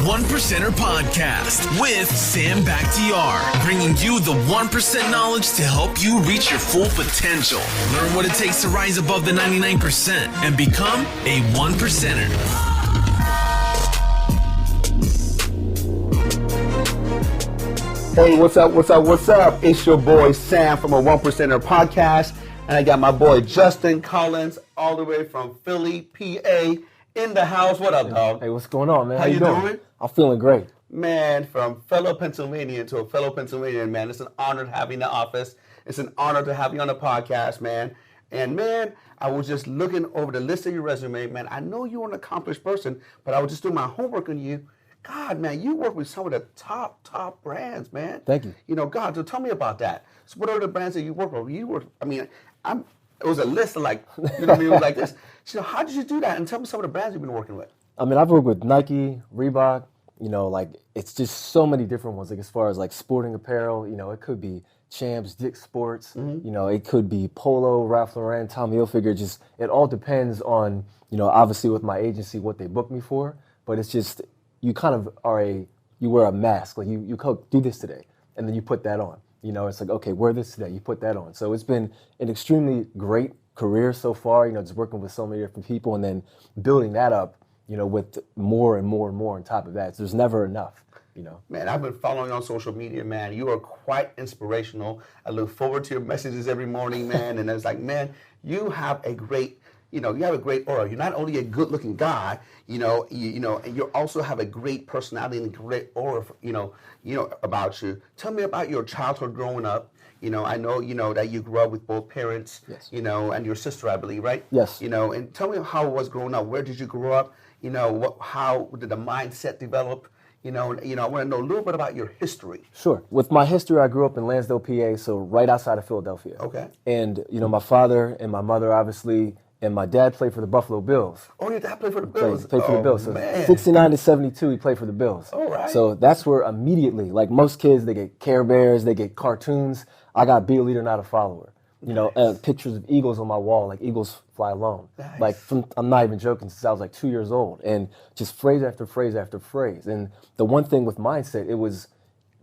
One Percenter Podcast with Sam Bakhtiar, bringing you the 1% knowledge to help you reach your full potential. Learn what it takes to rise above the 99% and become a 1%er. Hey, what's up? It's your boy Sam from a 1%er Podcast, and I got my boy Justin Collins all the way from Philly, PA, in the house. What up, dog? Hey, what's going on, man? How you doing? I'm feeling great. Man, from fellow Pennsylvanian to a fellow Pennsylvanian, man, it's an honor to have you in the office. It's an honor to have you on the podcast, man. And, man, I was just looking over the list of your resume, man. I know you're an accomplished person, but I was just doing my homework on you. God, man, you work with some of the top brands, man. Thank you. You know, God, so tell me about that. So what are the brands that you work with? It was a list of like, you know what I mean? It was like this. So how did you do that? And tell me some of the brands you've been working with. I mean, I've worked with Nike, Reebok, it's just so many different ones. Like as far as like sporting apparel, it could be Champs, Dick's Sports, it could be Polo, Ralph Lauren, Tommy Hilfiger. Just, it all depends on, obviously with my agency, what they book me for. But it's just, you kind of you wear a mask. Like you do this today, and then you put that on. It's like, okay, wear this today, you put that on. So it's been an extremely great career so far, just working with so many different people and then building that up, with more and more and more on top of that. So there's never enough, Man, I've been following you on social media, man. You are quite inspirational. I look forward to your messages every morning, man. And it's like, man, you have a great aura. You're not only a good-looking guy, and you also have a great personality and a great aura, about you. Tell me about your childhood growing up. I know, that you grew up with both parents, yes. And your sister, I believe, right? Yes. And tell me how it was growing up. Where did you grow up? How did the mindset develop? I want to know a little bit about your history. Sure. With my history, I grew up in Lansdale, PA, so right outside of Philadelphia. Okay. And, my father and my mother, obviously, and my dad played for the Buffalo Bills. Oh, your dad played for the Bills? Played for the Bills. So man. 69 to 72, he played for the Bills. All right. So that's where immediately, like most kids, they get Care Bears, they get cartoons. I got Be a Leader, Not a Follower. Nice. Pictures of eagles on my wall, like Eagles Fly Alone. Nice. I'm not even joking, since I was like 2 years old. And just phrase after phrase after phrase. And the one thing with mindset, it was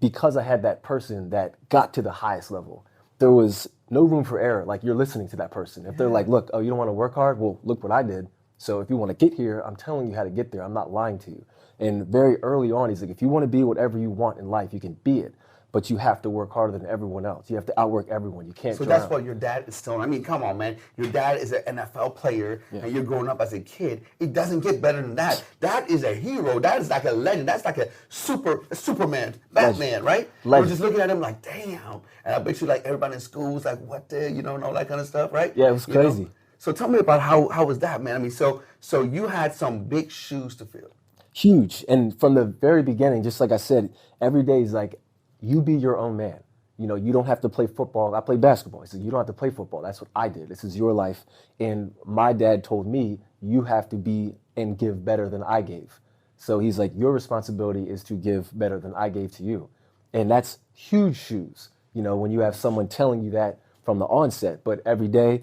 because I had that person that got to the highest level, there was no room for error. Like, you're listening to that person. If they're like, look, you don't want to work hard? Well, look what I did. So if you want to get here, I'm telling you how to get there. I'm not lying to you. And very early on, he's like, if you want to be whatever you want in life, you can be it. But you have to work harder than everyone else. You have to outwork everyone. You can't. So that's what your dad is still. I mean, come on, man. Your dad is an NFL player, and you're growing up as a kid. It doesn't get better than that. That is a hero. That is like a legend. That's like a Superman, Batman, legend. Right? Legend. You're just looking at him like, damn. And I bet you, like, everybody in school was like, what the, and all that kind of stuff, right? Yeah, it was crazy. So tell me about how was that, man? I mean, so you had some big shoes to fill. Huge. And from the very beginning, just like I said, every day is like, you be your own man. You don't have to play football. I play basketball. He said, you don't have to play football. That's what I did. This is your life. And my dad told me, you have to be and give better than I gave. So he's like, your responsibility is to give better than I gave to you. And that's huge shoes, when you have someone telling you that from the onset. But every day,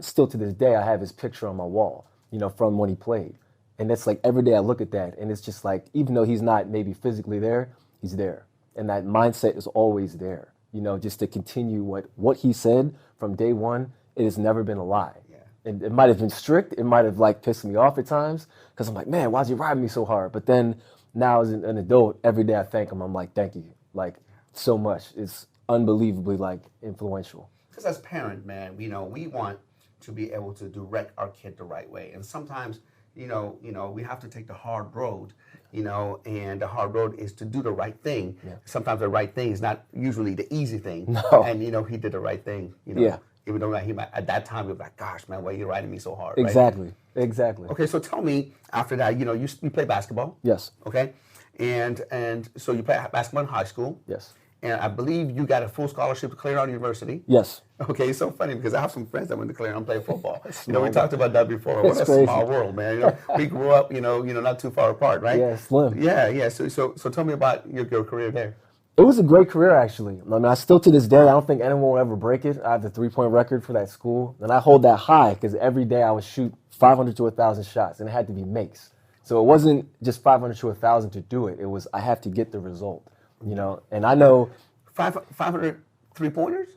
still to this day, I have his picture on my wall, from when he played. And it's like every day I look at that, and it's just like, even though he's not maybe physically there, he's there. And that mindset is always there, just to continue what he said from day one. It has never been a lie. Yeah. And it might have been strict. It might have like pissed me off at times because I'm like, man, why's he riding me so hard? But then now as an adult, every day I thank him. I'm like, thank you. Like, so much. It's unbelievably like influential. Because as parents, man, we want to be able to direct our kid the right way. And sometimes, we have to take the hard road. And the hard road is to do the right thing. Yeah. Sometimes the right thing is not usually the easy thing. No. And, he did the right thing, Yeah. Even though he might, at that time, he was like, gosh, man, why are you riding me so hard? Exactly. Right? Exactly. Okay, so tell me, after that, you play basketball. Yes. Okay? And so you play basketball in high school. Yes. And I believe you got a full scholarship to Claremont University. Yes. Okay, it's so funny because I have some friends that went to Claremont and played football. We talked about that before. What a crazy. Small world, man. We grew up, not too far apart, right? Yeah, slim. Yeah. So tell me about your career there. It was a great career, actually. I mean, I still to this day, I don't think anyone will ever break it. I have the 3-point record for that school, and I hold that high because every day I would shoot 500 to 1,000 shots, and it had to be makes. So it wasn't just 500 to 1,000 to do it. It was I have to get the result, you know. And I know 500 3-pointers.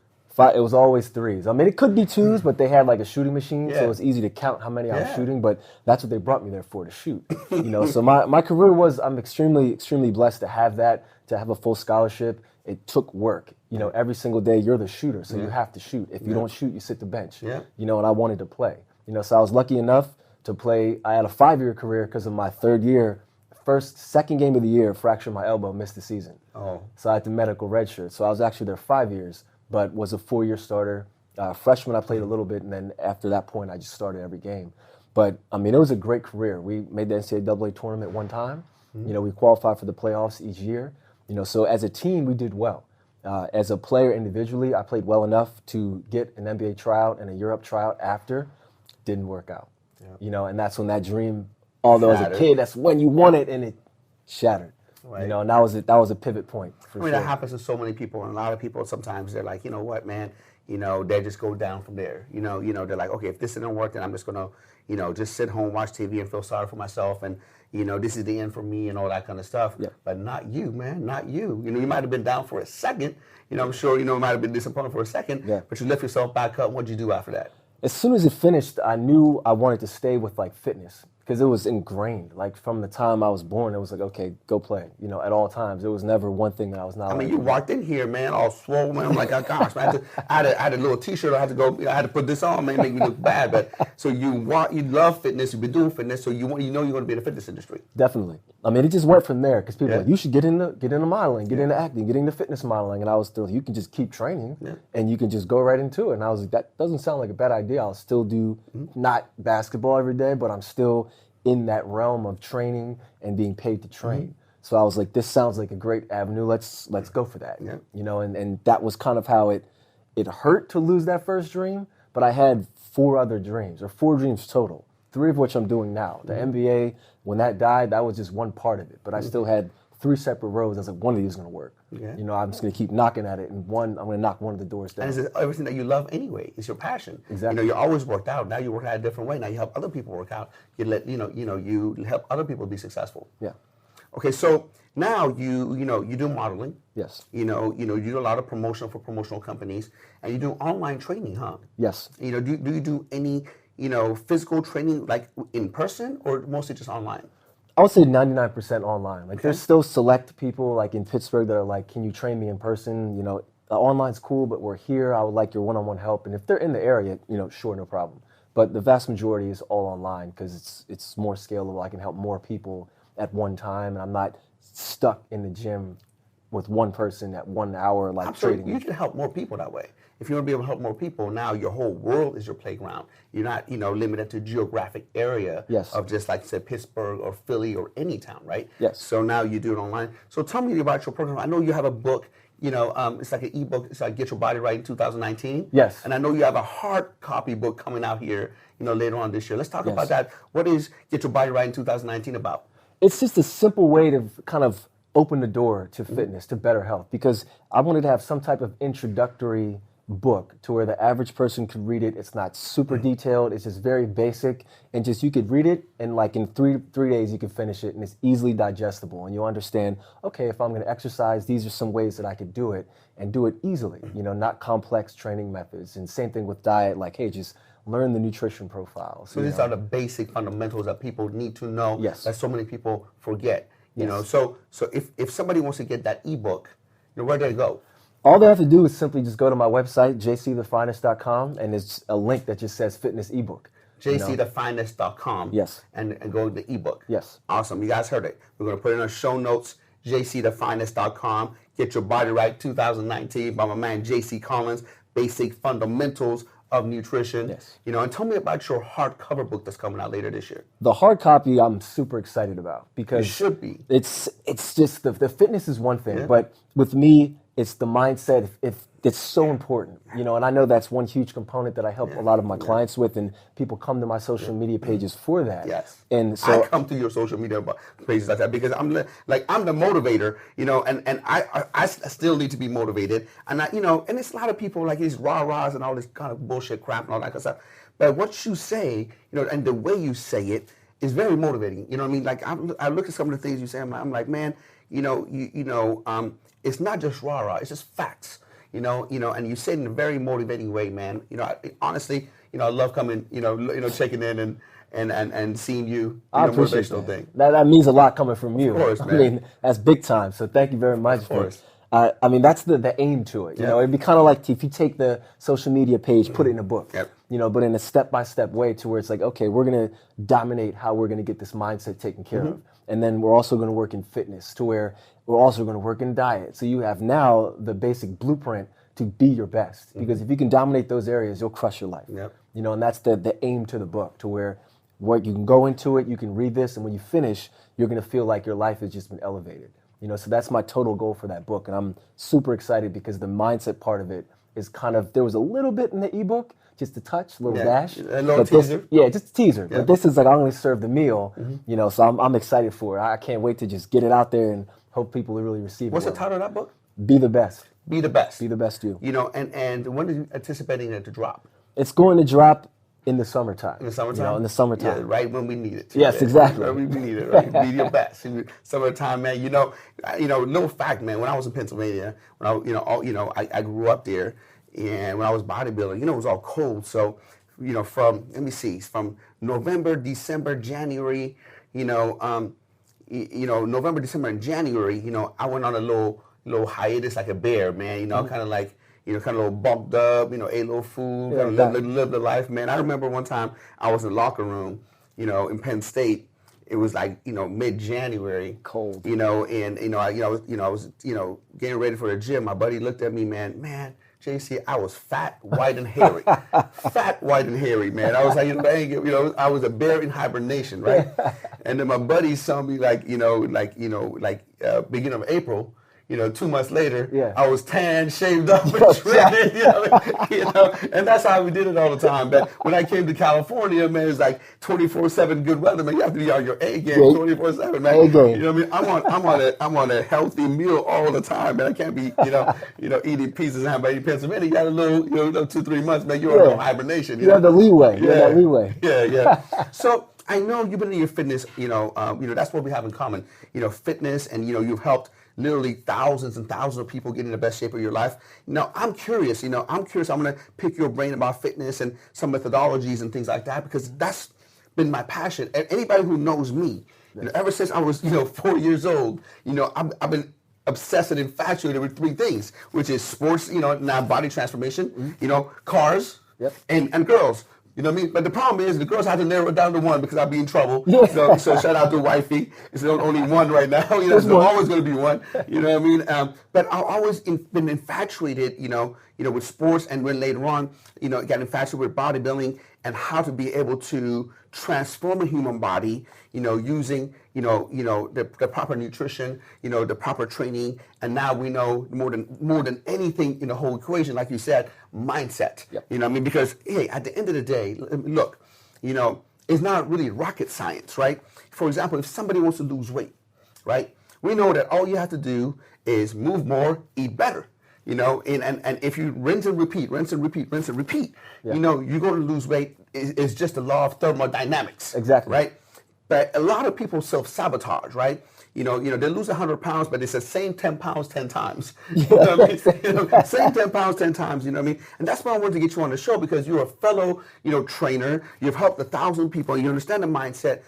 It was always threes. I mean, it could be twos, but they had like a shooting machine, so it's easy to count how many I was shooting. But that's what they brought me there for, to shoot. You know, so my career I'm extremely blessed to have that, to have a full scholarship. It took work. You know, every single day you're the shooter, so you have to shoot. If you don't shoot, you sit the bench. You know, and I wanted to play. You know, so I was lucky enough to play. I had a 5-year career because of my 3rd year. Second game of the year, fractured my elbow, missed the season. So I had the medical redshirt. So I was actually there 5 years, but was a 4-year starter. Freshman, I played a little bit, and then after that point, I just started every game. But, I mean, it was a great career. We made the NCAA tournament one time. You know, we qualified for the playoffs each year. You know, so as a team, we did well. As a player individually, I played well enough to get an NBA tryout and a Europe tryout after. Didn't work out. You know, and that's when that dream, although as a kid, that's when you want it, and it shattered. You know, and that was a pivot point. That happens to so many people, and a lot of people sometimes they're like, you know what, man, you know, they just go down from there. You know, they're like, okay, if this didn't work, then I'm just gonna, you know, just sit home, watch TV, and feel sorry for myself, and you know, this is the end for me, and all that kind of stuff. But not you, man, not you. You know, you might have been down for a second. You know, I'm sure you know, might have been disappointed for a second. But you lift yourself back up. What'd you do after that? As soon as it finished, I knew I wanted to stay with like fitness, because it was ingrained. Like from the time I was born, it was like, okay, go play. You know, at all times. It was never one thing that I was not. I mean, you walked in here, man, all swollen. I'm like, oh, gosh, man, I had a little T-shirt. I had to go. You know, I had to put this on, man, make me look bad. But so you love fitness. You've been doing fitness, so you know you're going to be in the fitness industry. Definitely. I mean, it just went from there, because people were like, you should get into modeling, get into acting, get into fitness modeling, and I was still, you can just keep training, and you can just go right into it. And I was like, that doesn't sound like a bad idea. I'll still do not basketball every day, but I'm still in that realm of training and being paid to train. So I was like, this sounds like a great avenue. Let's go for that. You know, and that was kind of how it hurt to lose that first dream, but I had 4 other dreams, or 4 dreams total, 3 of which I'm doing now. The NBA, when that died, that was just one part of it, but I still had 3 separate roads. I was like, one of these is going to work. You know, I'm just going to keep knocking at it, and I'm going to knock one of the doors down. And it's everything that you love anyway. It's your passion. Exactly. You know, you always worked out. Now you work out a different way. Now you help other people work out. You help other people be successful. Okay, so now you do modeling. Yes. You do a lot of promotion for promotional companies, and you do online training, huh? Yes. You know, do you do any physical training like in person, or mostly just online? I would say 99% online. Like there's still select people like in Pittsburgh that are like, can you train me in person? You know, online's cool, but we're here. I would like your one-on-one help. And if they're in the area, you know, sure, no problem. But the vast majority is all online, because it's more scalable. I can help more people at one time, and I'm not stuck in the gym with one person at 1 hour, like trading. You can help more people that way. If you want to be able to help more people, now your whole world is your playground. You're not, limited to geographic area of just like, say, Pittsburgh or Philly or any town, right? Yes. So now you do it online. So tell me about your program. I know you have a book, it's like an ebook. It's like Get Your Body Right in 2019. Yes. And I know you have a hard copy book coming out here, later on this year. Let's talk about that. What is Get Your Body Right in 2019 about? It's just a simple way to kind of open the door to fitness, to better health, because I wanted to have some type of introductory book to where the average person could read it. It's not super detailed. It's just very basic, and just you could read it, and like in three days you could finish it, and it's easily digestible, and you understand, okay, if I'm going to exercise, these are some ways that I could do it, and do it easily, not complex training methods. And same thing with diet, like, hey, just learn the nutrition profile. So these are the basic fundamentals that people need to know, that so many people forget. So if somebody wants to get that ebook, where do they go? All they have to do is simply just go to my website, jcthefinest.com, and there's a link that just says fitness ebook. jcthefinest.com. Yes. And go to the ebook. Yes. Awesome. You guys heard it. We're going to put it in our show notes, jcthefinest.com. Get Your Body Right 2019 by my man JC Collins, Basic Fundamentals of Nutrition. Yes. And tell me about your hardcover book that's coming out later this year. The hard copy I'm super excited about, because it should be. It's just the fitness is one thing, but with me, it's the mindset. If it's so important, and I know that's one huge component that I help a lot of my clients with, and people come to my social media pages for that. Yes. And so I come to your social media pages like that because I'm the motivator, and I still need to be motivated, and and it's a lot of people like these rah-rahs and all this kind of bullshit crap and all that kind of stuff. But what you say, and the way you say it, is very motivating. You know what I mean? Like I look at some of the things you say, I'm like, man, it's not just rah-rah, it's just facts. And you say it in a very motivating way, man. Honestly, I love coming, checking in and seeing you. I appreciate motivational thing. That means a lot coming from you. Of course, man. I mean, that's big time. So thank you very much. Of course. I mean, that's the aim to it. It'd be kind of like if you take the social media page, put it in a book. Yep. But in a step-by-step way to where it's like, okay, we're going to dominate how we're going to get this mindset taken care of. And then we're also going to work in fitness to where we're also going to work in diet. So you have now the basic blueprint to be your best. Because if you can dominate those areas, you'll crush your life. Yep. And that's the aim to the book, to where what you can go into it, you can read this, and when you finish, you're going to feel like your life has just been elevated. So that's my total goal for that book. And I'm super excited because the mindset part of it is there was a little bit in the ebook, just a touch, a little dash. A little teaser. Just a teaser. Yeah. But this is like, I only serve the meal, so I'm excited for it. I can't wait to just get it out there and hope people really receive it. What's the title of that book? Be the best. Be the best. Be the best you. And when are you anticipating it to drop? It's going to drop in the summertime. In the summertime? In the summertime. Yeah, right when we need it. Yes, exactly. Right when we need it, right? Be your best. Summertime, man. Little fact, man. When I was in Pennsylvania, I grew up there, and when I was bodybuilding, it was all cold. So, from November, December, January, November, December, and January, I went on a little hiatus like a bear, man. Kind of like. Kind of a little bulked up, ate a little food, lived the life, man. I remember one time I was in the locker room, in Penn State. It was like, mid-January. Cold. I was getting ready for the gym. My buddy looked at me, man, JC, I was fat, white, and hairy. Fat, white, and hairy, man. I was like, I was a bear in hibernation, right? And then my buddy saw me beginning of April. 2 months later, I was tan, shaved up, and shredded, and that's how we did it all the time. But when I came to California, man, it was like 24/7 good weather, man. You have to be on your A game 24/7, man. A-game. I'm on a healthy meal all the time, man. I can't be, eating pizzas and hamburger in Pennsylvania. You got a little, 2-3 months, man. You're in hibernation. You have the leeway. You have that leeway. Yeah. So I know you've been in your fitness. That's what we have in common. Fitness, and you've helped literally thousands and thousands of people get in the best shape of your life. Now, I'm curious. I'm going to pick your brain about fitness and some methodologies and things like that, because that's been my passion. And anybody who knows me, ever since I was, 4 years old, I've been obsessed and infatuated with 3 things, which is sports, now body transformation, cars, and girls. You know what I mean? But the problem is the girls have to narrow it down to 1 because I'll be in trouble. So shout out to wifey. It's only 1 right now. There's always going to be 1. You know what I mean? But I've always been infatuated, with sports, and when later on, got infatuated with bodybuilding and how to be able to transform a human body, using, the proper nutrition, the proper training, and now we know more than anything in the whole equation, like you said, mindset. Yep. You know what I mean? Because hey, at the end of the day, look, it's not really rocket science, right? For example, if somebody wants to lose weight, right? We know that all you have to do is move more, eat better. And if you rinse and repeat, you're going to lose weight. It's just the law of thermodynamics. Exactly. Right? But a lot of people self-sabotage, right? They lose 100 pounds, but it's the same 10 pounds 10 times. You know what I mean? Same 10 pounds 10 times, you know what I mean? And that's why I wanted to get you on the show, because you're a fellow, trainer. You've helped 1,000 people. You understand the mindset.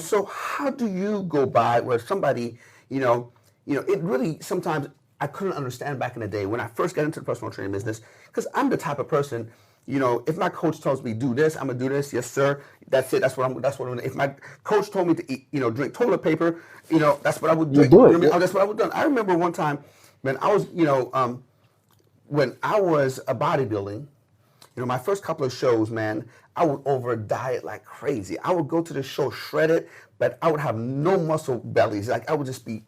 So how do you go by where somebody, it really sometimes I couldn't understand back in the day when I first got into the personal training business, because I'm the type of person, if my coach tells me do this, I'm gonna do this. Yes, sir. That's it. That's what I'm. If my coach told me to eat, drink toilet paper, that's what I would drink. Do it. That's what I would do. I remember one time when I was, when I was a bodybuilding, my first couple of shows, man, I would over diet like crazy. I would go to the show shredded, but I would have no muscle bellies. Like I would just be,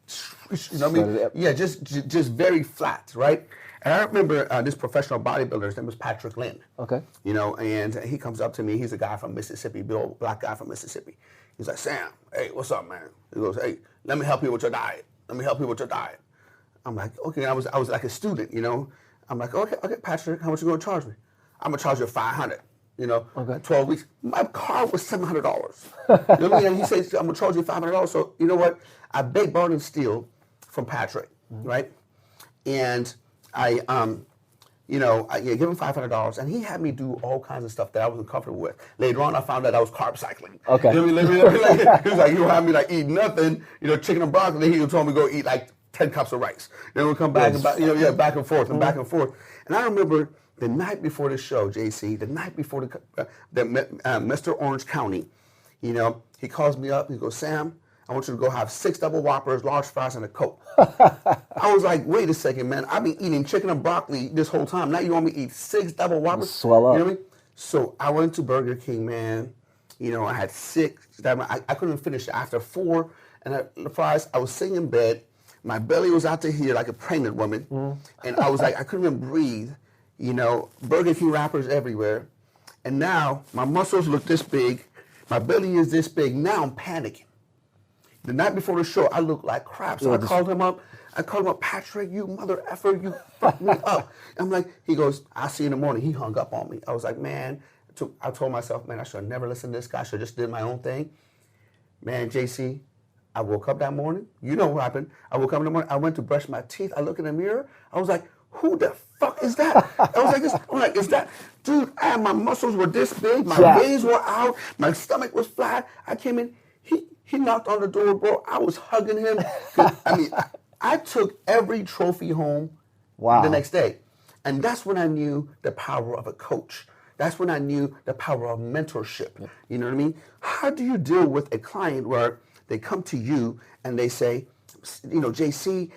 Yeah, just very flat, right? And I remember this professional bodybuilder, his name was Patrick Lynn. Okay. And he comes up to me. He's a guy from Mississippi, black guy from Mississippi. He's like, Sam, hey, what's up, man? He goes, hey, let me help you with your diet. I'm like, okay. I was like a student, I'm like, okay, Patrick, how much you gonna charge me? I'm gonna charge you $500. Okay. 12 weeks. My car was $700. You know what I mean? And he says, I'm going to charge you $500. So you know what? I begged, borrowed, and steal from Patrick, right? And I give him $500, and he had me do all kinds of stuff that I wasn't comfortable with. Later on, I found out I was carb cycling. Okay. You know what I mean? He was like, you don't have me like eat nothing, chicken and broccoli. He told me go eat like 10 cups of rice. Then we'll come back and back and forth and back and forth. And I remember the night before the show, JC, the night before Mr. Orange County, he calls me up. He goes, Sam, I want you to go have 6 double Whoppers, large fries, and a Coke. I was like, wait a second, man. I've been eating chicken and broccoli this whole time. Now you want me to eat 6 double Whoppers? Swell up. You know what I mean? So I went to Burger King, man. I had 6. I couldn't finish it. After 4 and the fries, I was sitting in bed. My belly was out to here like a pregnant woman. And I was like, I couldn't even breathe. Burger King wrappers everywhere. And now my muscles look this big. My belly is this big. Now I'm panicking. The night before the show, I looked like crap. So I called him up. Patrick, you mother effer, you fucked me up. I'm like, he goes, I'll see you in the morning. He hung up on me. I was like, man, I told myself, man, I should have never listened to this guy. I should have just did my own thing. Man, JC, I woke up that morning. You know what happened. I woke up in the morning. I went to brush my teeth. I look in the mirror. I was like, who the fuck is that? I was like, I'm like, is that, dude, my muscles were this big. My veins were out. My stomach was flat. I came in. He knocked on the door, bro. I was hugging him. I took every trophy home the next day. And that's when I knew the power of a coach. That's when I knew the power of mentorship. Yeah. You know what I mean? How do you deal with a client where they come to you and they say, JC,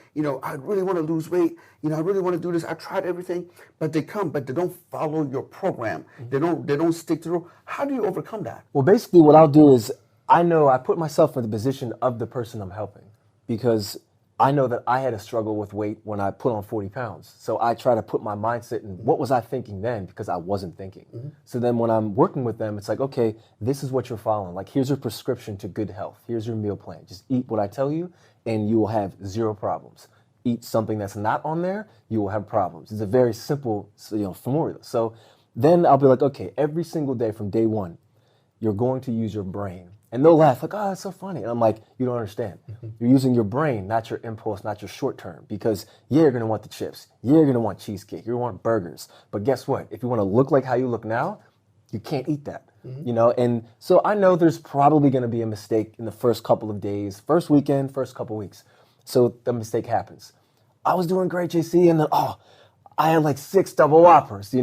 I really want to lose weight. I really want to do this. I tried everything, but they don't follow your program. Mm-hmm. They don't stick through. How do you overcome that? Well, basically what I'll do is I put myself in the position of the person I'm helping, because I know that I had a struggle with weight when I put on 40 pounds. So I try to put my mindset in what was I thinking then, because I wasn't thinking. Mm-hmm. So then when I'm working with them, it's like, okay, this is what you're following. Like, here's your prescription to good health. Here's your meal plan. Just eat what I tell you and you will have 0 problems. Eat something that's not on there, you will have problems. It's a very simple formula. So then I'll be like, okay, every single day from day 1, you're going to use your brain. And they'll laugh like, oh, that's so funny. And I'm like, you don't understand. Mm-hmm. You're using your brain, not your impulse, not your short term. Because you're going to want the chips. You're going to want cheesecake. You're going to want burgers. But guess what? If you want to look like how you look now, you can't eat that. Mm-hmm. And so I know there's probably going to be a mistake in the first couple of days, first weekend, first couple weeks. So the mistake happens. I was doing great, JC. And then, I had like 6 double Whoppers,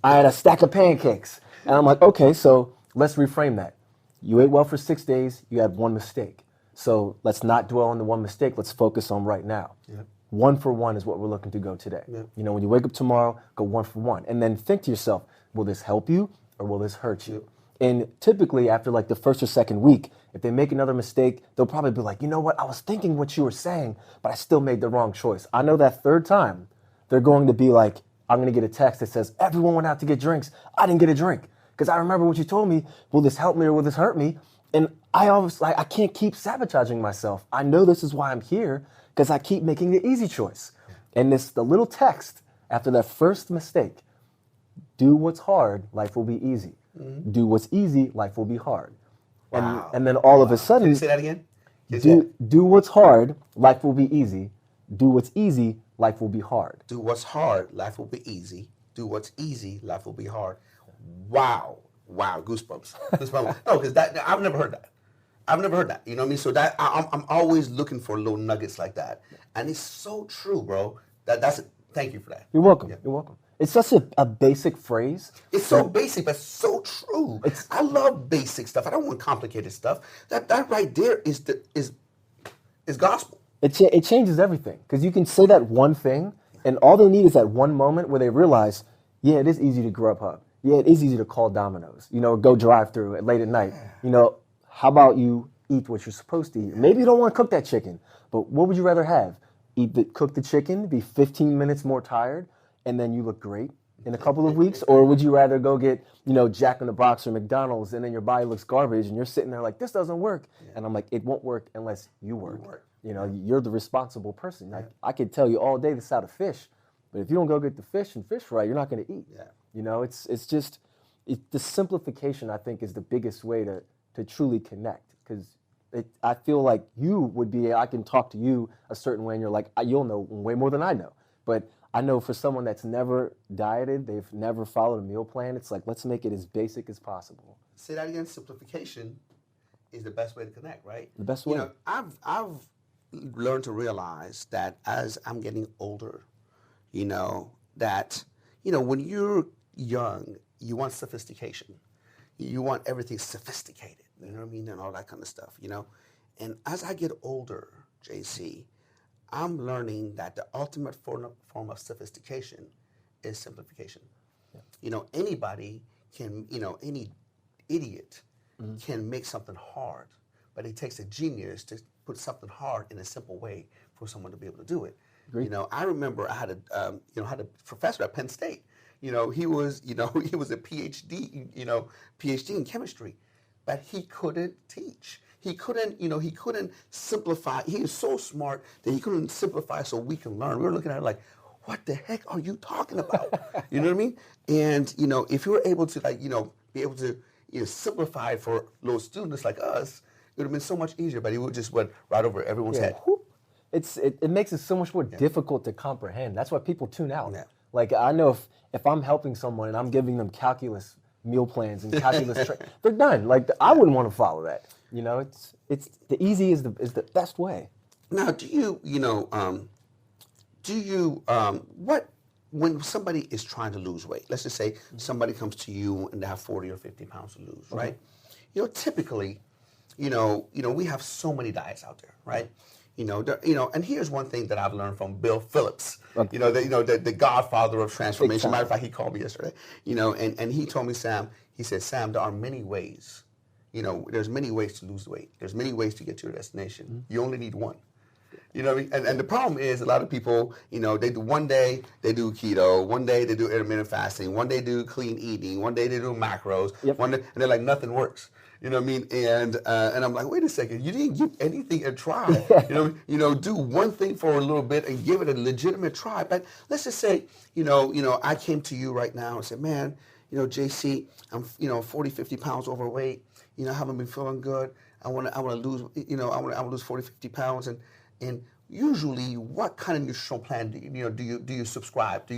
I had a stack of pancakes. And I'm like, okay, so let's reframe that. You ate well for 6 days, you had 1 mistake. So let's not dwell on the 1 mistake, let's focus on right now. Yep. 1 for 1 is what we're looking to go today. Yep. When you wake up tomorrow, go 1 for 1. And then think to yourself, will this help you or will this hurt you? Yep. And typically after like the first or second week, if they make another mistake, they'll probably be like, you know what, I was thinking what you were saying, but I still made the wrong choice. I know that 3rd time, they're going to be like, I'm going to get a text that says, everyone went out to get drinks. I didn't get a drink. Because I remember what you told me, will this help me or will this hurt me? And I can't keep sabotaging myself. I know this is why I'm here, because I keep making the easy choice. And the little text after that first mistake, do what's hard, life will be easy. Mm-hmm. Do what's easy, life will be hard. Wow. And then all of a sudden, can you say that again? Do what's hard, life will be easy. Do what's easy, life will be hard. Do what's hard, life will be easy. Do what's easy, life will be hard. Wow, goosebumps. No, because I've never heard that. You know what I mean? So that I'm always looking for little nuggets like that, and it's so true, bro. Thank you for that. You're welcome. Yeah. You're welcome. It's such a basic phrase. It's so basic, but so true. I love basic stuff. I don't want complicated stuff. That right there is gospel. It changes everything, because you can say that one thing, and all they need is that one moment where they realize, yeah, it is easy to Grubhub. Yeah, it is easy to call Domino's, go drive through it late at night. How about you eat what you're supposed to eat? Maybe you don't want to cook that chicken, but what would you rather have? Cook the chicken, be 15 minutes more tired, and then you look great in a couple of weeks? Or would you rather go get, Jack in the Box or McDonald's, and then your body looks garbage and you're sitting there like, this doesn't work. Yeah. And I'm like, it won't work unless you work. You're the responsible person. Yeah. I could tell you all day this is how to fish, but if you don't go get the fish and fish right, you're not going to eat. Yeah. It's just, the simplification, I think, is the biggest way to truly connect. Because I feel like I can talk to you a certain way, and you're like, you'll know way more than I know. But I know for someone that's never dieted, they've never followed a meal plan, it's like, let's make it as basic as possible. Say that again. Simplification is the best way to connect, right? The best way. You know, I've learned to realize that as I'm getting older, you know, that, you know, when you're young, you want sophistication. You want everything sophisticated, you know what I mean, and all that kind of stuff, you know. And as I get older, JC, I'm learning that the ultimate form of sophistication is simplification. Yeah. You know, anybody can, you know, any idiot can make something hard, but it takes a genius to put something hard in a simple way for someone to be able to do it. Agreed. You know, I remember I had a professor at Penn State. You know, he was a PhD, PhD in chemistry, but he couldn't teach. He couldn't simplify. He is so smart that he couldn't simplify so we can learn. We were looking at it like, what the heck are you talking about? You know what I mean? And, you know, if you were able to, like, you know, be able to, you know, simplify for little students like us, it would have been so much easier, but he would just went right over everyone's head. It makes it so much more difficult to comprehend. That's why people tune out. Yeah. Like, I know if I'm helping someone and I'm giving them calculus meal plans and calculus, they're done. Like, I wouldn't want to follow that. You know, it's the easy is the best way. Now, when somebody is trying to lose weight, let's just say somebody comes to you and they have 40 or 50 pounds to lose, right? You know, typically, you know, we have so many diets out there, right? You know, and here's one thing that I've learned from Bill Phillips, the godfather of transformation. Matter of fact, he called me yesterday, you know, and he told me, Sam, there are many ways, you know, there's many ways to lose weight. There's many ways to get to your destination. You only need one. You know what I mean? And the problem is a lot of people, you know, they do one day they do keto, one day they do intermittent fasting, one day they do clean eating, one day they do macros, one day, and they're like, nothing works. You know what I mean? And I'm like, wait a second, you didn't give anything a try. You know, do one thing for a little bit and give it a legitimate try. But let's just say, you know, I came to you right now and said, man, you know, JC, I'm, 40, 50 pounds overweight. You know, I haven't been feeling good. I want to lose, I want to lose 40, 50 pounds. And usually, what kind of nutritional plan do you subscribe? Do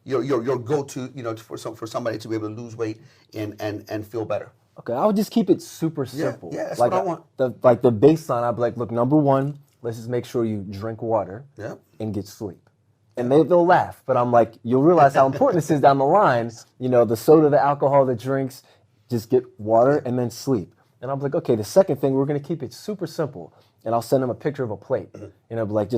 your go-to, for somebody to be able to lose weight and feel better? Okay, I would just keep it super simple. Yeah, that's like, what I want. The baseline, I'd be like, look, number one, let's just make sure you drink water and get sleep. And they'll laugh, but I'm like, you'll realize how important this is down the line. You know, the soda, the alcohol, the drinks, just get water and then sleep. And I'm like, okay, the second thing, we're going to keep it super simple. And I'll send them a picture of a plate. And I'll be like,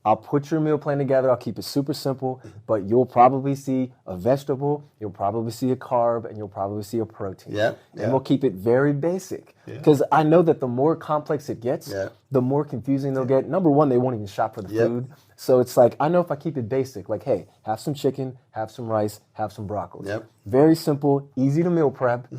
I'll put your meal plan together. I'll keep it super simple, but you'll probably see a vegetable, you'll probably see a carb, and you'll probably see a protein. And we'll keep it very basic. Because I know that the more complex it gets, the more confusing they'll get. Number one, they won't even shop for the food. So it's like, I know if I keep it basic, like, hey, have some chicken, have some rice, have some broccoli. Very simple, easy to meal prep,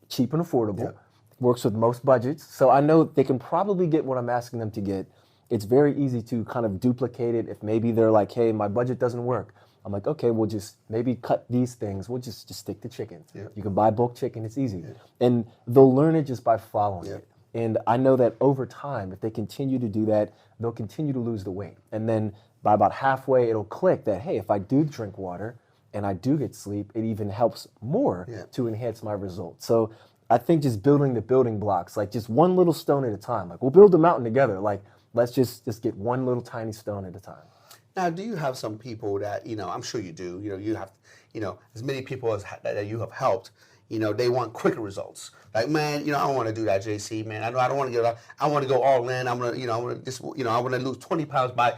cheap and affordable. Works with most budgets. So I know they can probably get what I'm asking them to get. It's very easy to kind of duplicate it. If maybe they're like, hey, my budget doesn't work. I'm like, okay, we'll just maybe cut these things. We'll just stick to chicken. You can buy bulk chicken. It's easy. And they'll learn it just by following it. And I know that over time, if they continue to do that, they'll continue to lose the weight. And then by about halfway, it'll click that, hey, if I do drink water and I do get sleep, it even helps more to enhance my results. So I think just building the building blocks, like just one little stone at a time. Like, we'll build the mountain together. Like, let's just get one little tiny stone at a time. Now, do you have some people that, I'm sure you do, you have, as many people as that you have helped, they want quicker results. Like, man, I don't want to do that, JC, man. I don't want to I want to go all in. I'm going to, I want to lose 20 pounds by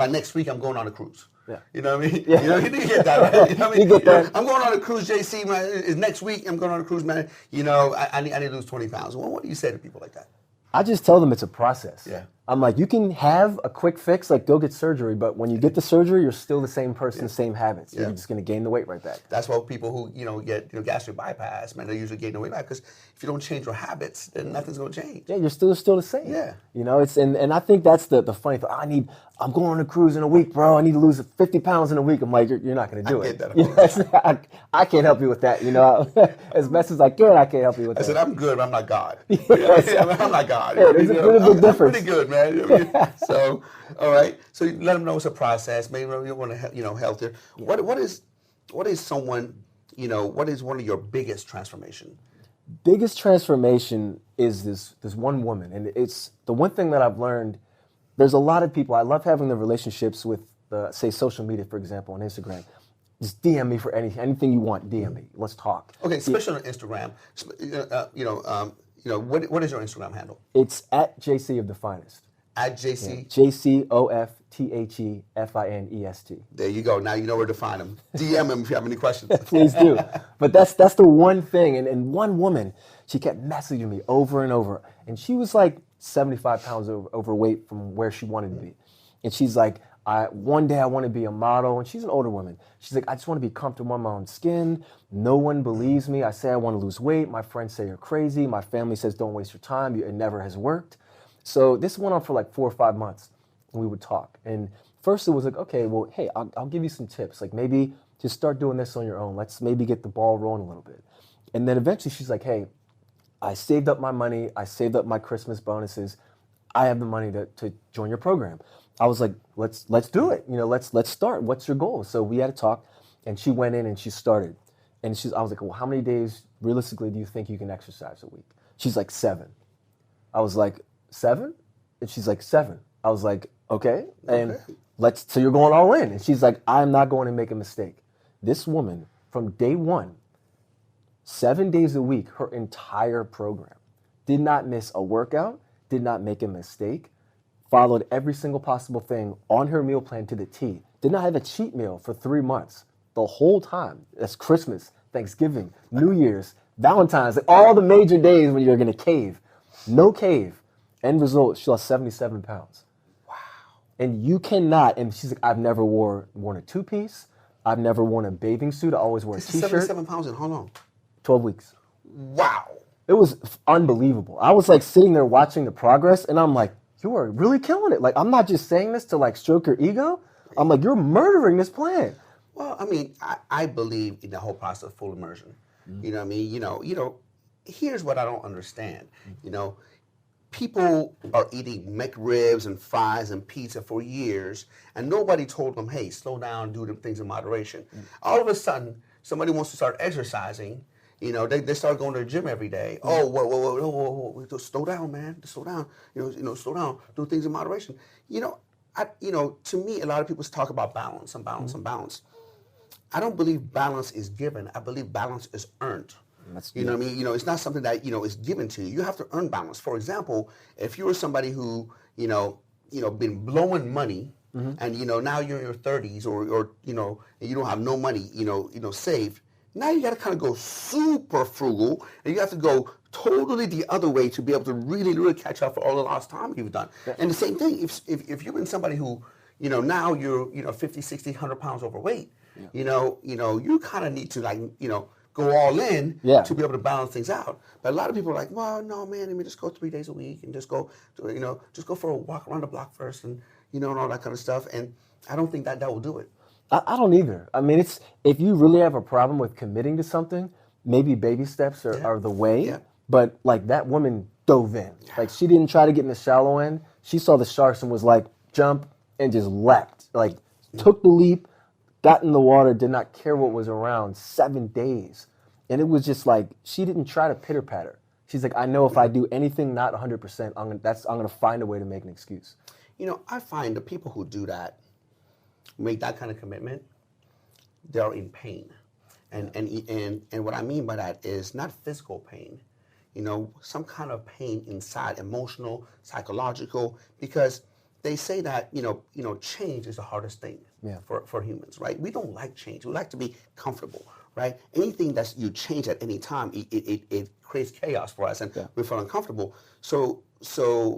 next week I'm going on a cruise. You know what I mean? You get that, right? You know what I mean? You get that. I'm going on a cruise, JC, man. Next week I'm going on a cruise, man. I need to lose 20 pounds. Well, what do you say to people like that? I just tell them it's a process. I'm like, you can have a quick fix, like go get surgery, but when you get the surgery, you're still the same person, same habits. You're just going to gain the weight right back. That's why people who get gastric bypass, man, they usually gain the weight back because if you don't change your habits, then nothing's going to change. Yeah, you're still the same. Yeah. It's and I think that's the funny thing. I'm going on a cruise in a week, bro. I need to lose 50 pounds in a week. I'm like, you're not going to do it. I can't help you with that. As best as I can, I can't help you with that. I said, I'm good, but I'm not God. I'm not God. Yeah, there's a big difference. I'm pretty good, man. So, all right. So you let them know it's a process. Maybe you want to, healthier. What is someone, what is one of your biggest transformation? Biggest transformation is this one woman, and it's the one thing that I've learned. There's a lot of people. I love having the relationships with, say, social media, for example, on Instagram. Just DM me for anything you want. DM me. Let's talk. Okay, especially on Instagram. What is your Instagram handle? It's at JC of the Finest. At JC? JCOFTHEFINEST. There you go. Now you know where to find him. DM him if you have any questions. Please do. But that's the one thing. And one woman, she kept messaging me over and over. And she was like 75 pounds overweight from where she wanted to be. And she's like, one day I want to be a model. And she's an older woman. She's like, I just want to be comfortable in my own skin. No one believes me. I say I want to lose weight. My friends say you're crazy. My family says don't waste your time. It never has worked. So this went on for like 4 or 5 months. And we would talk. And first it was like, okay, well, hey, I'll give you some tips. Like maybe just start doing this on your own. Let's maybe get the ball rolling a little bit. And then eventually she's like, hey, I saved up my money. I saved up my Christmas bonuses. I have the money to join your program. I was like, let's do it. Let's start. What's your goal? So we had a talk, and she went in and she started. And I was like, well, how many days realistically do you think you can exercise a week? She's like 7. I was like, 7? And she's like 7. I was like, okay. And so you're going all in. And she's like, I'm not going to make a mistake. This woman, from day one, 7 days a week, her entire program, did not miss a workout, did not make a mistake, followed every single possible thing on her meal plan to the T, did not have a cheat meal for 3 months. The whole time. That's Christmas, Thanksgiving, New Year's, Valentine's, like all the major days when you're going to cave. No cave. End result, she lost 77 pounds. Wow. And you cannot, and she's like, I've never worn a 2-piece. I've never worn a bathing suit. I always wear a T-shirt. 77 pounds in how long? 12 weeks. Wow. It was unbelievable. I was like sitting there watching the progress, and I'm like, you are really killing it. Like, I'm not just saying this to like stroke your ego. I'm like, you're murdering this plan. Well, I mean, I believe in the whole process of full immersion. Mm-hmm. You know what I mean? Here's what I don't understand. People are eating McRibs and fries and pizza for years, and nobody told them, hey, slow down, do them things in moderation. Mm-hmm. All of a sudden, somebody wants to start exercising. They start going to the gym every day. Mm-hmm. Whoa, slow down, man. Slow down. Slow down. Do things in moderation. To me, a lot of people talk about balance and balance and balance. I don't believe balance is given. I believe balance is earned. What I mean? It's not something that, is given to you. You have to earn balance. For example, if you were somebody who, been blowing money, mm-hmm. and, now you're in your 30s or and you don't have no money, saved, now you got to kind of go super frugal, and you have to go totally the other way to be able to really, really catch up for all the lost time you've done. Yeah. And the same thing, if you've been somebody who, now you're, 50, 60, 100 pounds overweight, yeah. You kind of need to go all in to be able to balance things out. But a lot of people are like, well, no, man, let me just go 3 days a week and just go for a walk around the block first and, and all that kind of stuff. And I don't think that will do it. I don't either. I mean, if you really have a problem with committing to something, maybe baby steps are the way. Yeah. But like that woman dove in. Yeah. Like she didn't try to get in the shallow end. She saw the sharks and was like, jump, and just leapt. Like took the leap, got in the water, did not care what was around. 7 days. And it was just like, she didn't try to pitter patter. She's like, I know if I do anything not 100%, I'm going to find a way to make an excuse. I find the people who do that, make that kind of commitment, they're in pain. And what I mean by that is not physical pain, some kind of pain inside, emotional, psychological, because they say that, change is the hardest thing for humans, right? We don't like change. We like to be comfortable, right? Anything that you change at any time, it creates chaos for us, and we feel uncomfortable. So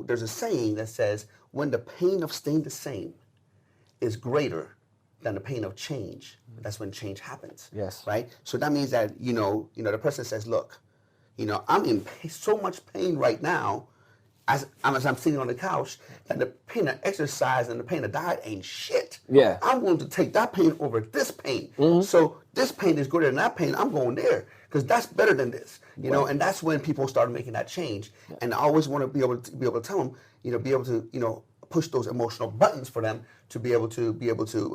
there's a saying that says, when the pain of staying the same is greater than the pain of change, that's when change happens. Yes. Right? So that means that, the person says, look, I'm in so much pain right now as I'm sitting on the couch, that the pain of exercise and the pain of diet ain't shit. Yeah. I'm going to take that pain over this pain. So this pain is greater than that pain. I'm going there because that's better than this. And that's when people start making that change. Yeah. And I always want to be able to tell them, be able to, push those emotional buttons for them to be able to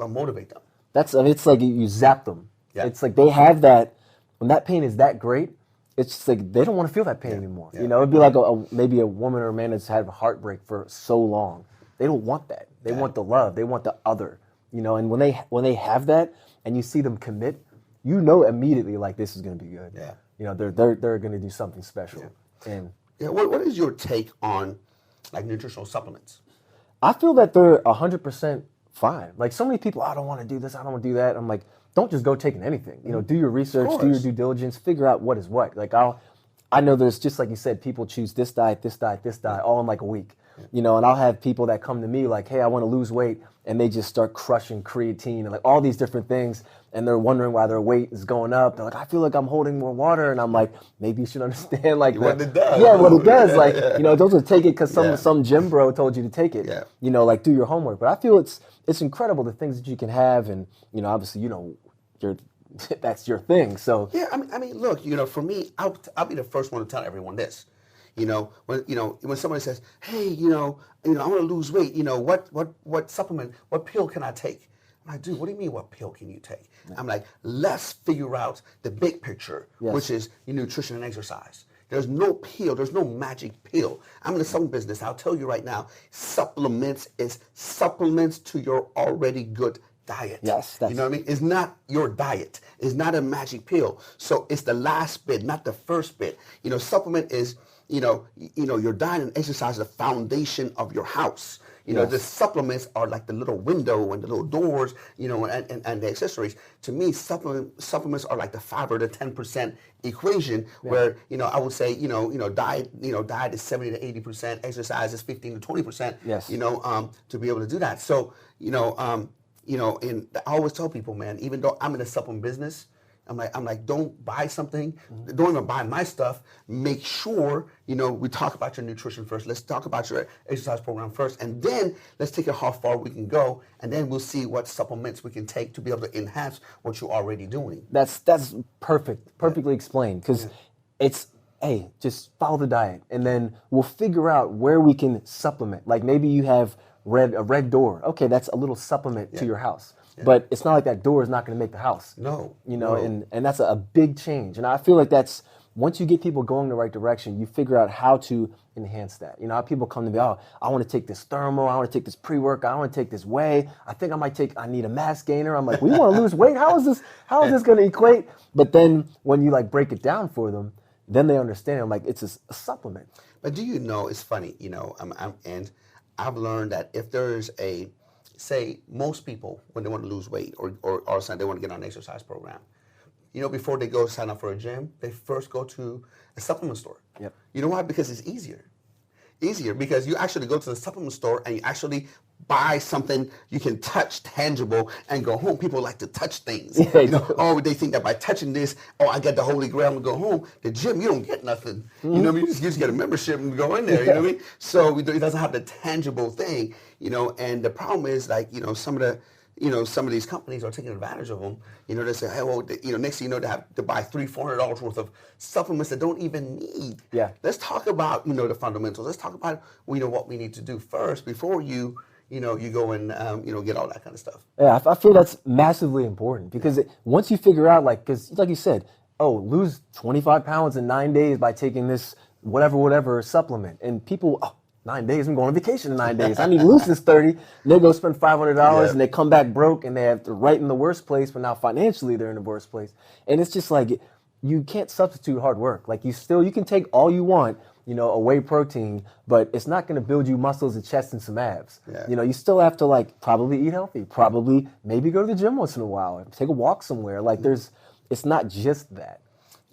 motivate them. It's like you zap them. Yeah. It's like they have that, when that pain is that great, it's just like they don't want to feel that pain anymore. Yeah. It'd be like maybe a woman or a man that's had a heartbreak for so long. They don't want that. They want the love. They want the other. And when they have that and you see them commit, immediately like this is going to be good. Yeah. They're going to do something special. Yeah. And what is your take on like nutritional supplements? I feel that they're 100% fine. Like so many people, I don't want to do this, I don't want to do that. I'm like, don't just go taking anything. Do your research, do your due diligence, figure out what is what. Like I know there's, just like you said, people choose this diet, all in like a week. And I'll have people that come to me like, hey, I want to lose weight, and they just start crushing creatine and like all these different things, and they're wondering why their weight is going up. They're like, I feel like I'm holding more water, and I'm like, maybe you should understand like what it does. Yeah, what it does. Like, don't just take it because some gym bro told you to take it. Yeah. Like do your homework. But I feel it's incredible the things that you can have, and obviously that's your thing. So yeah, I mean, look, for me, I'll be the first one to tell everyone this. When somebody says, hey, I want to lose weight, what supplement, what pill can I take? I'm like, dude, what do you mean, what pill can you take? I'm like, let's figure out the big picture, which is your nutrition and exercise. There's no pill. There's no magic pill. I'm in the supplement business. I'll tell you right now, supplements is supplements to your already good diet. Yes. You know what I mean? It's not your diet. It's not a magic pill. So it's the last bit, not the first bit. Supplement is, your diet and exercise is the foundation of your house. The supplements are like the little window and the little doors, and the accessories. To me, supplements are like the 5 or the 10% equation where, I would say, diet is 70 to 80%, exercise is 15 to 20%, Yes. To be able to do that. So, and I always tell people, man, even though I'm in the supplement business, I'm like, don't buy something, don't even buy my stuff. Make sure, we talk about your nutrition first. Let's talk about your exercise program first, and then let's take it how far we can go, and then we'll see what supplements we can take to be able to enhance what you're already doing. That's perfectly explained, because it's, hey, just follow the diet, and then we'll figure out where we can supplement. Like maybe you have a red door. Okay, that's a little supplement to your house. Yeah. But it's not like that door is not going to make the house. No. And that's a big change. And I feel like that's, once you get people going the right direction, you figure out how to enhance that. How people come to me, oh, I want to take this thermal, I want to take this pre-workout, I want to take this whey, I think I need a mass gainer. I'm like, well, you want to lose weight? How is this going to equate? But then when you like break it down for them, then they understand. I'm like, it's a supplement. But do you know, it's funny, and I've learned that if there's say most people, when they want to lose weight or they want to get on an exercise program, before they go sign up for a gym, they first go to a supplement store. Yep. You know why? Because it's easier. Because you actually go to the supplement store and you actually buy something you can touch, tangible, and go home. People like to touch things. They think that by touching this, I get the holy grail and go home. The gym, you don't get nothing. Mm-hmm. You know what I mean? You just get a membership and go in there. You know what I mean? So it doesn't have the tangible thing. And the problem is some of these companies are taking advantage of them. They say, hey, well, next thing they have to buy $300-$400 worth of supplements that don't even need. Yeah. Let's talk about, the fundamentals. Let's talk about, what we need to do first before you go and, get all that kind of stuff. Yeah, I feel that's massively important, because once you figure out, because like you said, lose 25 pounds in 9 days by taking this whatever supplement. And people, 9 days, I'm going on vacation in 9 days. I need to lose this 30. They go spend $500 and they come back broke, and they have to right in the worst place, but now financially they're in the worst place. And it's just like, you can't substitute hard work. Like you can take all you want, a whey protein, but it's not going to build you muscles and chest and some abs. Yeah. You still have to probably eat healthy, maybe go to the gym once in a while, take a walk somewhere. It's not just that.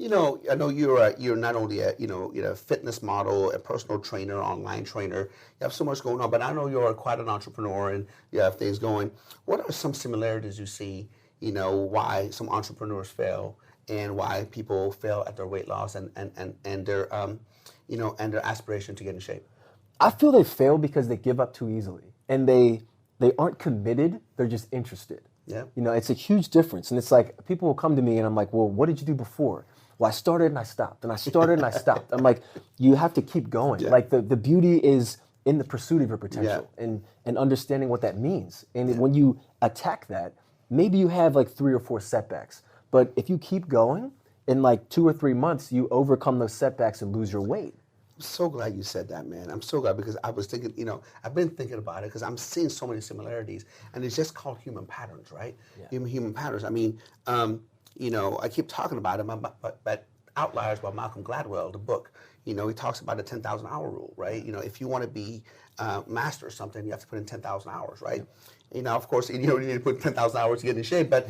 I know you're not only a fitness model, a personal trainer, online trainer. You have so much going on, but I know you're quite an entrepreneur and you have things going. What are some similarities you see? Why some entrepreneurs fail and why people fail at their weight loss and their and their aspiration to get in shape. I feel they fail because they give up too easily, and they aren't committed. They're just interested. Yeah. It's a huge difference, and it's like people will come to me and I'm like, well, what did you do before? Well, I started and I stopped, and I started and I stopped. I'm like, you have to keep going. Yeah. Like the beauty is in the pursuit of your potential and understanding what that means. And when you attack that, maybe you have like 3 or 4 setbacks. But if you keep going, in like 2 or 3 months, you overcome those setbacks and lose your weight. I'm so glad you said that, man. I'm so glad because I was thinking, I've been thinking about it because I'm seeing so many similarities, and it's just called human patterns, right? Yeah. Human patterns. I mean, I keep talking about it, but Outliers by Malcolm Gladwell, the book, he talks about the 10,000 hour rule, right? If you want to be master of something, you have to put in 10,000 hours, right? Of course, you need to put 10,000 hours to get in shape, but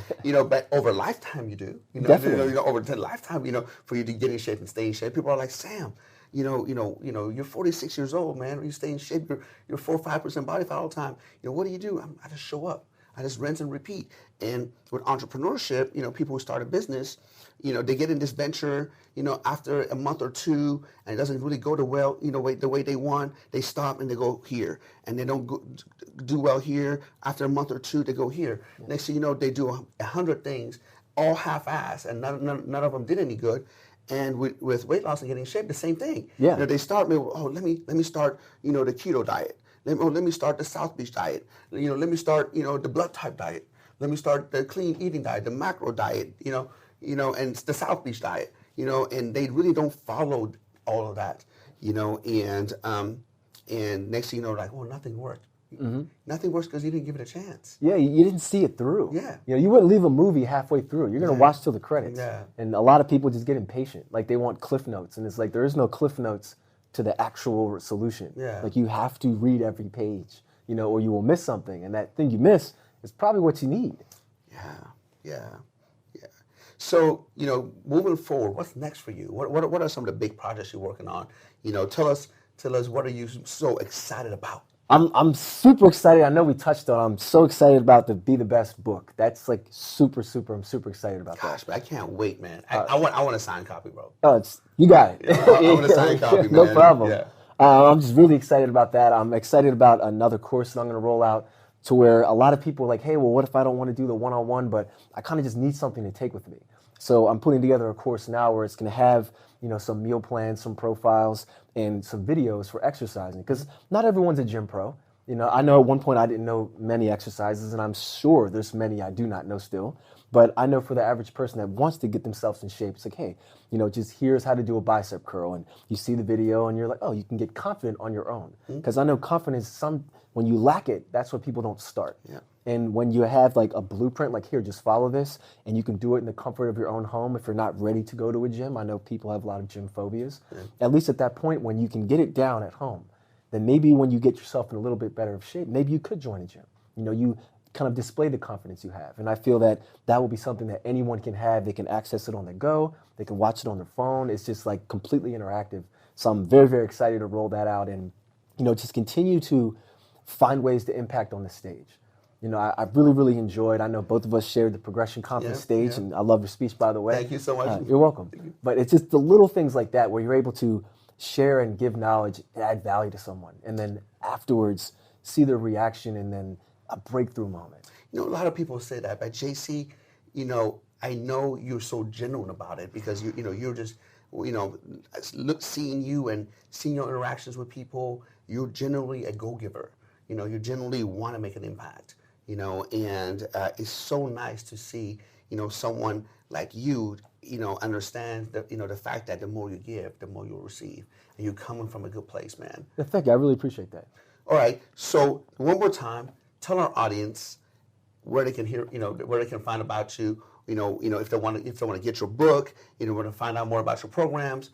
but over a lifetime you do. Definitely. Over a lifetime, for you to get in shape and stay in shape. People are like, Sam, you're 46 years old, man. You stay in shape. You're 4 or 5% body fat all the time. What do you do? I just show up. I just rinse and repeat. And with entrepreneurship, people who start a business, they get in this venture, after a month or two, and it doesn't really go the way they want. They stop and they go here, and they don't do well here. After a month or two, they go here. Yeah. Next thing you know, they do 100 things, all half-assed, and none of them did any good. And with weight loss and getting in shape, the same thing. Yeah. They start, let me start, the keto diet. Let me start the South Beach diet. Let me start, the blood type diet. Let me start the clean eating diet, the macro diet, and the South Beach diet, and they really don't follow all of that, and next thing you know, like, well, nothing worked. Mm-hmm. Nothing works because you didn't give it a chance. Yeah, you didn't see it through. Yeah. You wouldn't leave a movie halfway through. You're going to watch till the credits. Yeah. And a lot of people just get impatient. Like, they want cliff notes. And it's like, there is no cliff notes to the actual solution. Yeah. Like, you have to read every page, or you will miss something. And that thing you miss is probably what you need. Yeah. So, moving forward, what's next for you? What are some of the big projects you're working on? Tell us what are you so excited about? I'm super excited. I know we touched on. I'm so excited about the Be the Best book. That's like super. I'm super excited about that. Gosh, but I can't wait, man. I want a signed copy, bro. Oh, you got it. I want a signed copy, man. No problem. Yeah. I'm just really excited about that. I'm excited about another course that I'm going to roll out to where a lot of people are like, hey, well, what if I don't want to do the one-on-one, but I kind of just need something to take with me. So I'm putting together a course now where it's going to have, some meal plans, some profiles, and some videos for exercising. Because not everyone's a gym pro. I know at one point I didn't know many exercises, and I'm sure there's many I do not know still. But I know for the average person that wants to get themselves in shape, it's like, hey, just here's how to do a bicep curl. And you see the video, and you're like, oh, you can get confident on your own. Because I know confidence, when you lack it, that's when people don't start. Yeah. And when you have like a blueprint, like here, just follow this, and you can do it in the comfort of your own home if you're not ready to go to a gym. I know people have a lot of gym phobias. Yeah. At least at that point, when you can get it down at home, then maybe when you get yourself in a little bit better of shape, maybe you could join a gym. You kind of display the confidence you have. And I feel that will be something that anyone can have. They can access it on the go. They can watch it on their phone. It's just like completely interactive. So I'm very, very excited to roll that out and, just continue to find ways to impact on the stage. I really, really enjoyed. I know both of us shared the Progression Conference stage, and I love your speech, by the way. Thank you so much. You're welcome. You. But it's just the little things like that where you're able to share and give knowledge, add value to someone, and then afterwards see their reaction and then a breakthrough moment. A lot of people say that, but JC, I know you're so genuine about it because you're just, seeing you and seeing your interactions with people, you're generally a go-giver. You generally want to make an impact. And it's so nice to see, someone like you, understand the fact that the more you give, the more you'll receive. And you're coming from a good place, man. Yeah, thank you. I really appreciate that. All right. So one more time, tell our audience where they can hear, where they can find about you. If they want to get your book, want to find out more about your programs.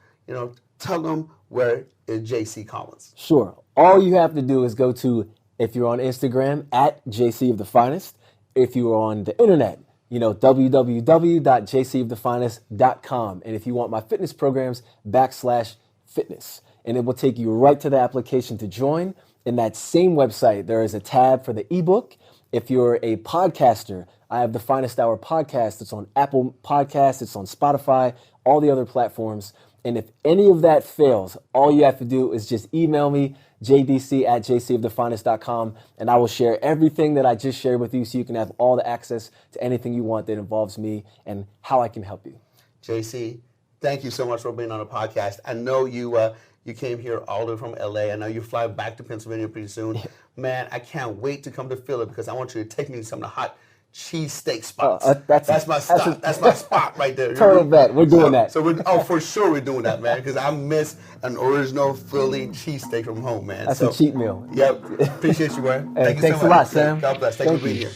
Tell them where is JC Collins. Sure. All you have to do is go to, if you're on Instagram, @JC of the Finest. If you're on the internet, www.jcofthefinest.com. And if you want my fitness programs, /fitness. And it will take you right to the application to join. In that same website, there is a tab for the ebook. If you're a podcaster, I have the Finest Hour podcast. It's on Apple Podcasts, it's on Spotify, all the other platforms. And if any of that fails, all you have to do is just email me, jdc@jcofthefinest.com, and I will share everything that I just shared with you so you can have all the access to anything you want that involves me and how I can help you. JC, thank you so much for being on the podcast. I know you came here all the way from LA. I know you fly back to Pennsylvania pretty soon. Man, I can't wait to come to Philly because I want you to take me to some of the hot cheesesteak spots. That's my stop. That's my spot right there. Total bet. We're doing that. So for sure we're doing that, man, because I miss an original Philly cheesesteak from home, man. That's a cheat meal. Yep. Appreciate you, man. Thanks so much, Sam. God bless. Thank you for being here.